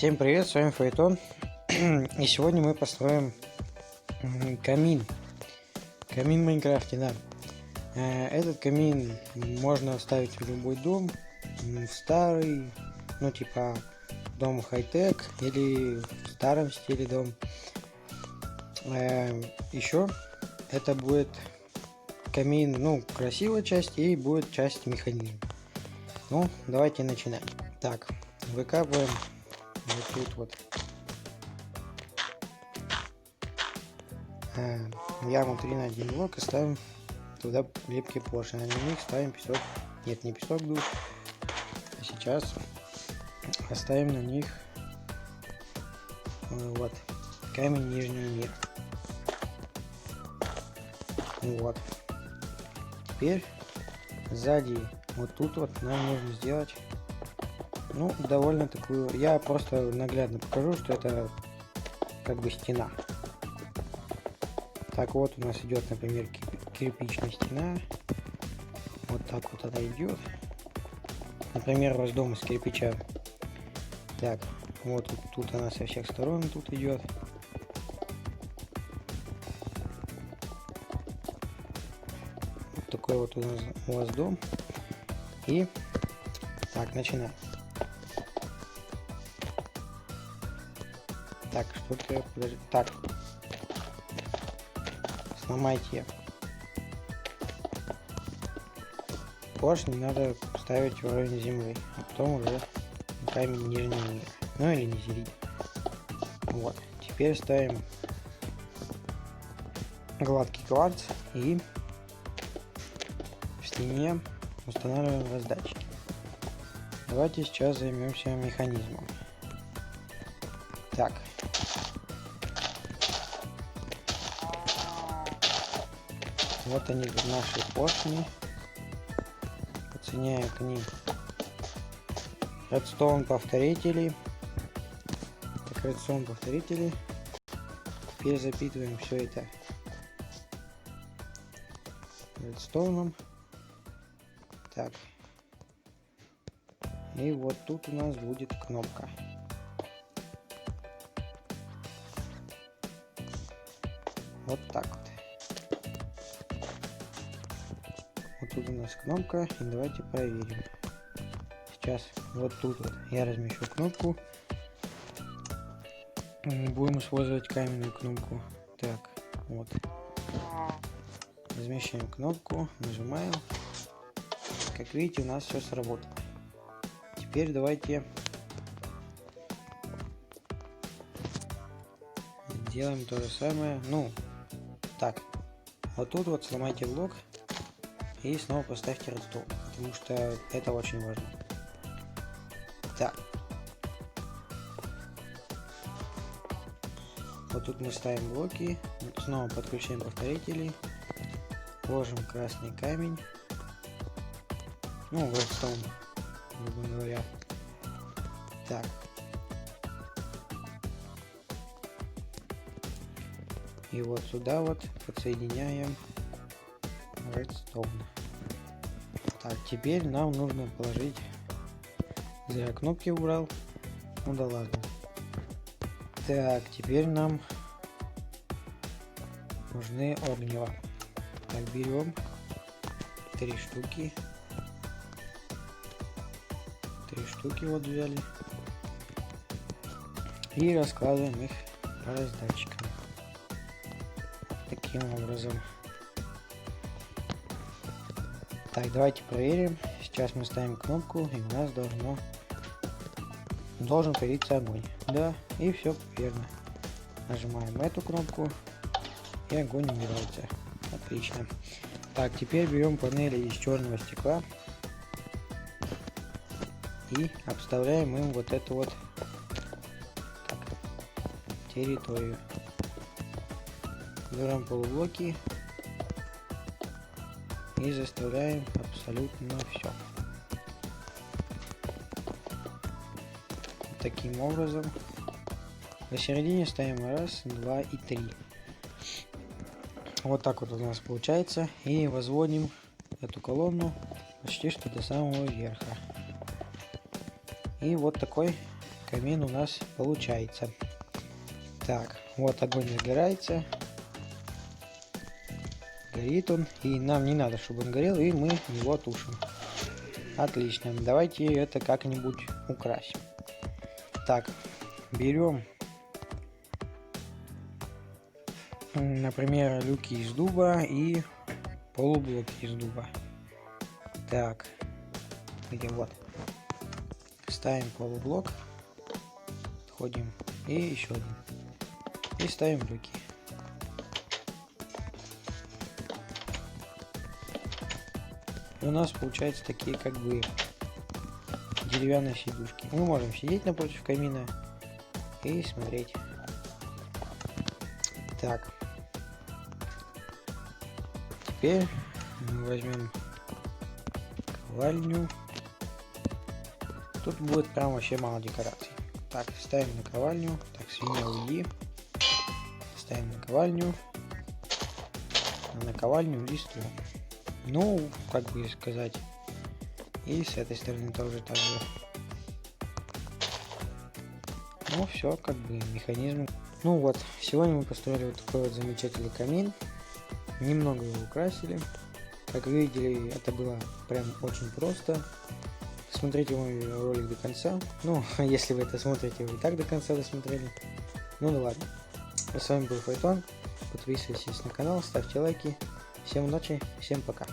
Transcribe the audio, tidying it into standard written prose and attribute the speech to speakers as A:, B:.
A: Всем привет, с вами Фаэтон. И сегодня мы построим камин. Камин в Майнкрафте, да. Этот камин можно вставить в любой дом. В старый, ну типа дом хай-тек или в старом стиле дом. Еще это будет камин, ну, красивая часть, и будет часть механизма. Ну, давайте начинать. Так, выкапываем вот тут вот яму 3 на 1 блок и ставим туда липкие поршни. На них ставим песок. Нет, не песок душ. А сейчас оставим на них вот камень нижнего мира. Вот. Теперь сзади вот тут вот нам нужно сделать, ну, довольно такую, я просто наглядно покажу, что это как бы стена. Так, вот у нас идет, например, кирпичная стена. Вот так вот она идет. Например, ваш дом из кирпича. Так, вот тут она со всех сторон тут идет. Вот такой вот у вас дом. И так, начинаем. Так, что-то... Подожди. Так. Сломайте. Поршни надо ставить в уровень земли, а потом уже камень нижнего мира. Ну или не зелить. Вот. Теперь ставим гладкий кварц и в стене устанавливаем раздатчики. Давайте сейчас займемся механизмом. Так. Вот они, наши поршни. Подсоединяем к ним редстоун повторители. Так, редстоун повторители. Теперь запитываем все это редстоуном. Так. И вот тут у нас будет кнопка. Вот так вот. Вот тут у нас кнопка, и давайте проверим. Сейчас вот тут вот я размещу кнопку. Будем использовать каменную кнопку. Так, вот. Размещаем кнопку, нажимаем. Как видите, у нас все сработало. Теперь давайте делаем то же самое. Ну, так. Вот тут вот сломайте блок. И снова поставьте редстоун, потому что это очень важно. Так. Вот тут мы ставим блоки. Снова подключаем повторители. Ложим красный камень. Ну, редстоун, грубо говоря. Так. И вот сюда вот подсоединяем редстоун. Так, теперь нам нужно положить... Зря кнопки убрал. Ну да ладно. Так, теперь нам нужны огнева. Так, берем 3 штуки. 3 штуки вот взяли. И раскладываем их по раздатчикам. Таким образом. Так, давайте проверим. Сейчас мы ставим кнопку, и у нас должен появиться огонь. Да, и все верно. Нажимаем эту кнопку, и огонь убирается. Отлично. Так, теперь берем панели из черного стекла и обставляем им вот эту вот так, территорию. Берем полублоки и заставляем абсолютно все. Таким образом. Посередине ставим 1, 2 и 3. Вот так вот у нас получается. И возводим эту колонну почти что до самого верха. И вот такой камин у нас получается. Так, вот огонь загорается. Горит он, и нам не надо, чтобы он горел, и мы его тушим. Отлично, давайте это как-нибудь украсим. Так, берем, например, люки из дуба и полублоки из дуба. Так, где вот. Ставим полублок, отходим, и еще один. И ставим люки. И у нас получаются такие как бы деревянные сидушки. Мы можем сидеть напротив камина и смотреть. Так. Теперь мы возьмем ковальню. Тут будет прям вообще мало декораций. Так, ставим на ковальню. Так, свинья, уйди. Ставим на ковальню. А на ковальню листву. Ну, как бы сказать. И с этой стороны тоже так же. Ну, все, как бы механизм. Ну вот, сегодня мы построили вот такой вот замечательный камин. Немного его украсили. Как вы видели, это было прям очень просто. Смотрите мой ролик до конца. Ну, если вы это смотрите, вы и так до конца досмотрели. Ну да ладно. С вами был Файтон. Подписывайтесь на канал, ставьте лайки. Всем удачи, всем пока.